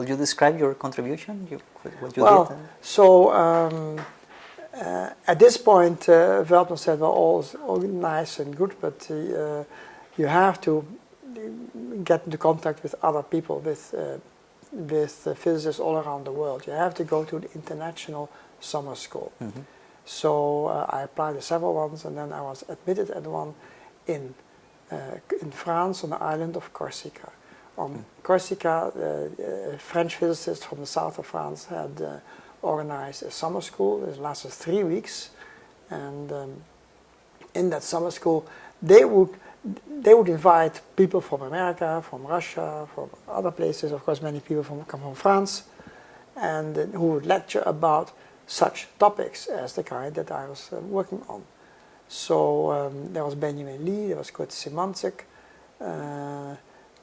Could you describe your contribution? What you well, did? so at this point, Veltman said, well, all nice and good, but you have to get into contact with other people, with physicists all around the world. You have to go to the international summer school. Mm-hmm. So I applied to several ones, and then I was admitted at one in France on the island of Corsica. On Corsica, a French physicist from the south of France had organized a summer school. It lasted 3 weeks, and in that summer school, they would invite people from America, from Russia, from other places. Of course, many people come from France, and who would lecture about such topics as the kind that I was working on. So there was Benjamin Lee, there was Kurt Szymanczyk,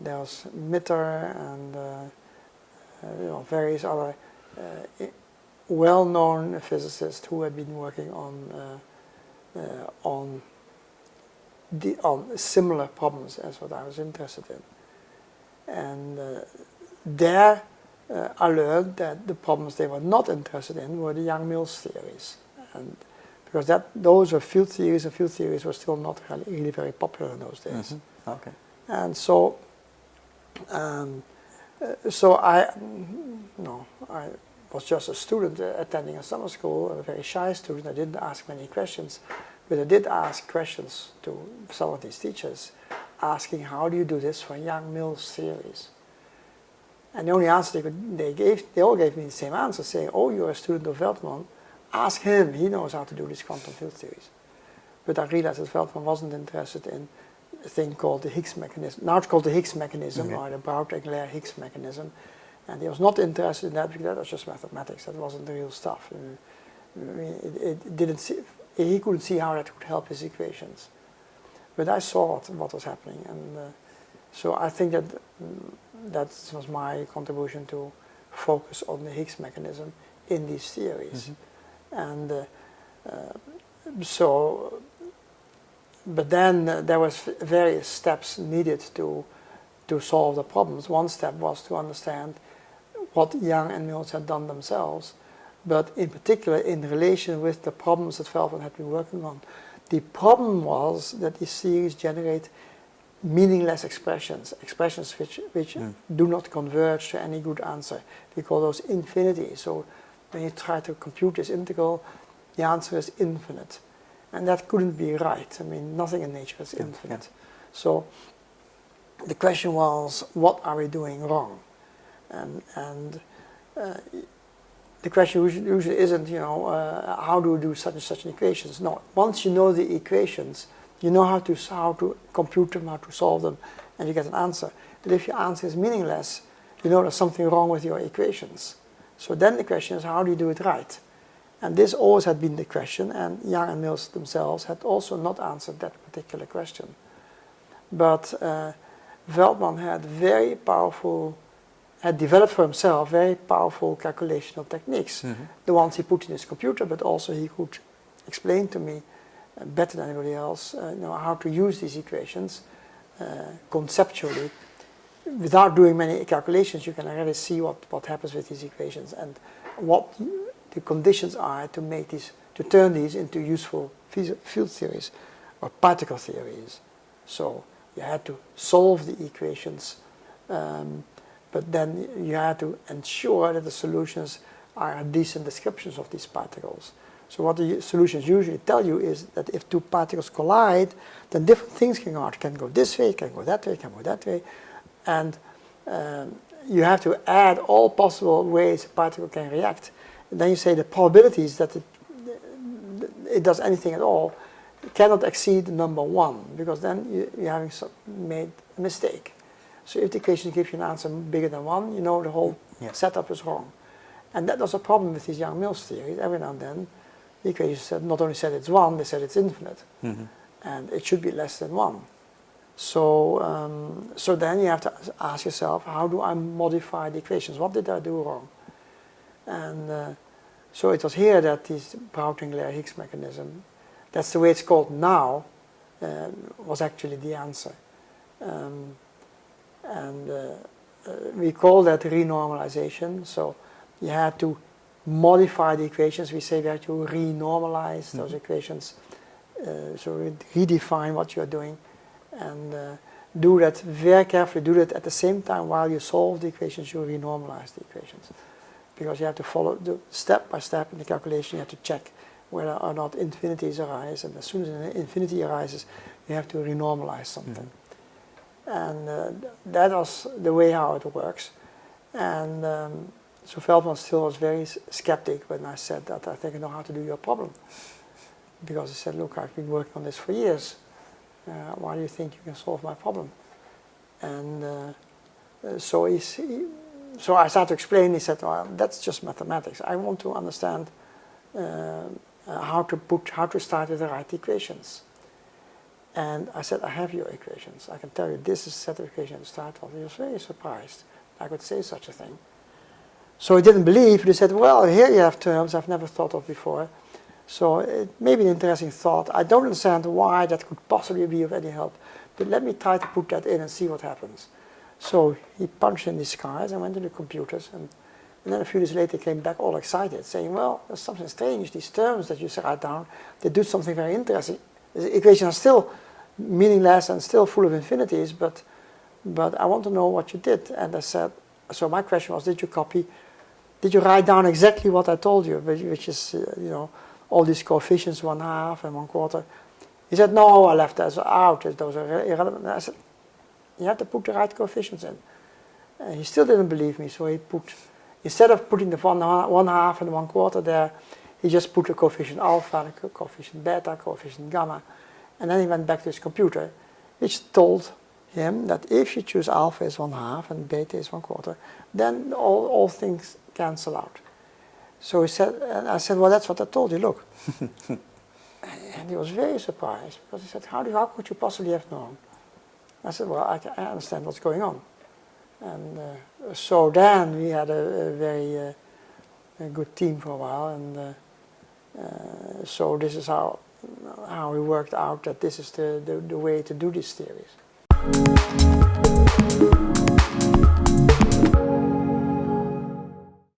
there was Mitter, and various other well-known physicists who had been working on similar problems as what I was interested in. And there I learned that the problems they were not interested in were the Young-Mills theories. And because those were field theories, and field theories were still not really very popular in those days. Mm-hmm. Okay. And so, I was just a student attending a summer school, a very shy student. I didn't ask many questions, but I did ask questions to some of these teachers, asking how do you do this for Young-Mills theories? And the only answer they all gave me the same answer, saying, oh, you're a student of Veltman, ask him, he knows how to do these quantum field theories. But I realized that Veltman wasn't interested in a thing called the Higgs mechanism. Now it's called the Higgs mechanism, okay, or the Brout-Englert Higgs mechanism. And he was not interested in that because that was just mathematics, that wasn't the real stuff. He couldn't see how that could help his equations. But I saw what was happening, and so I think that was my contribution to focus on the Higgs mechanism in these theories. Mm-hmm. And but then there was various steps needed to solve the problems. One step was to understand what Young and Mills had done themselves, but in particular in relation with the problems that Veltman had been working on. The problem was that these theories generate meaningless expressions which do not converge to any good answer. We call those infinity. So when you try to compute this integral, the answer is infinite. And that couldn't be right. I mean, nothing in nature is infinite. Yeah. So the question was, what are we doing wrong? And the question usually isn't, how do we do such and such equations? No, once you know the equations, you know how to compute them, how to solve them, and you get an answer. But if your answer is meaningless, you know there's something wrong with your equations. So then the question is, how do you do it right? And this always had been the question, and Young and Mills themselves had also not answered that particular question. But Veltman had developed for himself very powerful calculational techniques. Mm-hmm. The ones he put in his computer, but also he could explain to me better than anybody else how to use these equations conceptually. Without doing many calculations, you can already see what happens with these equations and what the conditions are to turn these into useful field theories or particle theories. So you had to solve the equations, but then you had to ensure that the solutions are decent descriptions of these particles. So what the solutions usually tell you is that if two particles collide, then different things can go out. It can go this way, it can go that way, it can go that way. And you have to add all possible ways a particle can react. And then you say the probabilities that it does anything at all cannot exceed number 1, because then you're having made a mistake. So if the equation gives you an answer bigger than 1, you know the whole setup is wrong. And that was a problem with these Young-Mills theories. Every now and then, the equation not only said it's 1, they said it's infinite. Mm-hmm. And it should be less than 1. So, so then you have to ask yourself, how do I modify the equations? What did I do wrong? And so it was here that this Brout-Englert Higgs mechanism, that's the way it's called now, was actually the answer. we call that renormalization. So you had to modify the equations. We say we have to renormalize those equations. So redefine what you're doing, and do that very carefully. Do that at the same time while you solve the equations. You renormalize the equations, because you have to follow the step by step in the calculation. You have to check whether or not infinities arise, and as soon as an infinity arises, you have to renormalize something. And that was the way how it works. And so Veldman still was very skeptic when I said that I think I know how to do your problem. Because he said, look, I've been working on this for years. Why do you think you can solve my problem? And so I started to explain. He said, well, that's just mathematics. I want to understand how to start with the right equations. And I said, I have your equations. I can tell you this is a set of equations to start with. He was very surprised I could say such a thing. So he didn't believe. He said, well, here you have terms I've never thought of before. So it may be an interesting thought. I don't understand why that could possibly be of any help, but let me try to put that in and see what happens. So he punched in these cards and went to the computers, and then a few days later came back all excited, saying, well, there's something strange. These terms that you write down, they do something very interesting. The equations are still meaningless and still full of infinities, but I want to know what you did. And I said, so my question was, did you write down exactly what I told you, which is, all these coefficients, 1/2 and 1/4. He said, no, I left those out, those are irrelevant. And I said, you have to put the right coefficients in. And he still didn't believe me, so he instead of putting the 1/2 and 1/4 there, he just put the coefficient alpha, the coefficient beta, coefficient gamma, and then he went back to his computer, which told him that if you choose alpha is 1/2 and beta is 1/4, then all things cancel out. So he said, and I said, well, that's what I told you, look. And he was very surprised, because he said, how could you possibly have known? I said, well, I understand what's going on. And so then we had a very good team for a while, and so this is how we worked out that this is the way to do these theories.